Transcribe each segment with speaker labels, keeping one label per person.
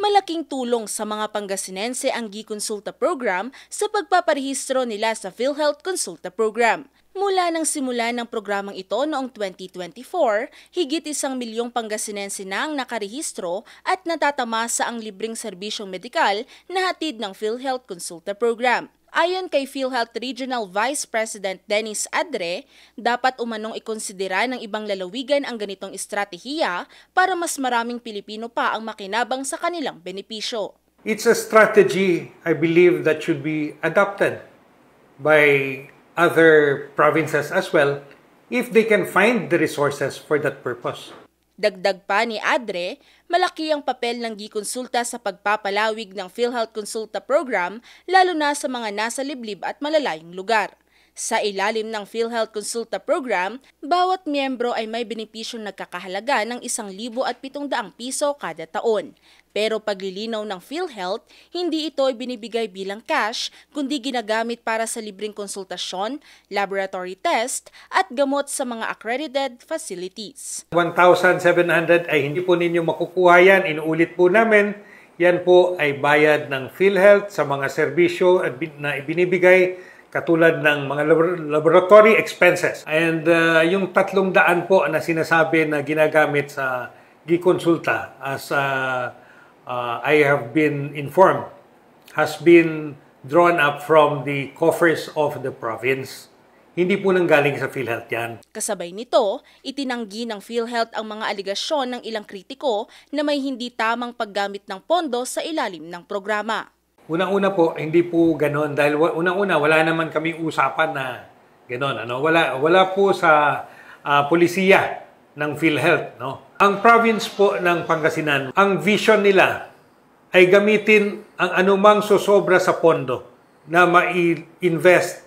Speaker 1: Malaking tulong sa mga Pangasinense ang GConsulta program sa pagpaparehistro nila sa PhilHealth Consulta program. Mula nang simula ng programang ito noong 2024, higit 1 milyong Pangasinense na ang nakarehistro at natatamasa ang libreng serbisyong medikal na hatid ng PhilHealth Consulta program. Ayon kay PhilHealth Regional Vice President Dennis Adre, dapat umanong ikonsidera ng ibang lalawigan ang ganitong estratehiya para mas maraming Pilipino pa ang makinabang sa kanilang benepisyo.
Speaker 2: It's a strategy, I believe, that should be adopted by other provinces as well if they can find the resources for that purpose.
Speaker 1: Dagdag pa ni Adre, malaki ang papel ng GConsulta sa pagpapalawig ng PhilHealth Consulta program lalo na sa mga nasa liblib at malalayong lugar. Sa ilalim ng PhilHealth Consulta program, bawat miyembro ay may benepisyong nagkakahalaga ng 1,700 piso kada taon. Pero paglilinaw ng PhilHealth, hindi ito binibigay bilang cash kundi ginagamit para sa libreng konsultasyon, laboratory test at gamot sa mga accredited facilities.
Speaker 2: 1,700 ay hindi po ninyo makukuha yan. Inuulit po namin, yan po ay bayad ng PhilHealth sa mga serbisyo na ibinibigay katulad ng mga laboratory expenses. And yung 300 po na sinasabi na ginagamit sa GConsulta as I have been informed, has been drawn up from the coffers of the province. Hindi po nanggaling sa PhilHealth yan.
Speaker 1: Kasabay nito, itinanggi ng PhilHealth ang mga aligasyon ng ilang kritiko na may hindi tamang paggamit ng pondo sa ilalim ng programa.
Speaker 2: Unang-una po, hindi po ganon. Dahil unang-una, wala naman kami usapan na ganon. Wala po sa polisiya ng PhilHealth. Ang province po ng Pangasinan, ang vision nila ay gamitin ang anumang sosobra sa pondo na ma-invest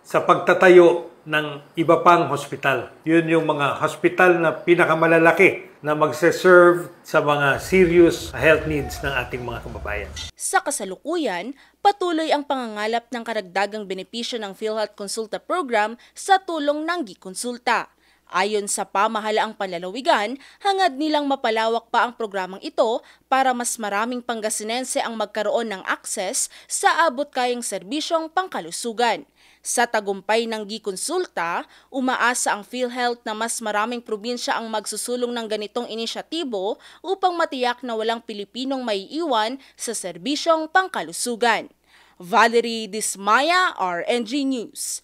Speaker 2: sa pagtatayo ng iba pang hospital. Yun yung mga hospital na pinakamalalaki na magse-serve sa mga serious health needs ng ating mga kababayan.
Speaker 1: Sa kasalukuyan, patuloy ang pangangalap ng karagdagang benepisyo ng PhilHealth Consulta program sa tulong ng GConsulta. Ayon sa pamahalaang panlalawigan, hangad nilang mapalawak pa ang programang ito para mas maraming Pangasinense ang magkaroon ng akses sa abot-kayang serbisyong pangkalusugan. Sa tagumpay ng GConsulta, umaasa ang PhilHealth na mas maraming probinsya ang magsusulong ng ganitong inisyatibo upang matiyak na walang Pilipinong maiiwan sa serbisyong pangkalusugan. Valerie Dismaya, RNG News.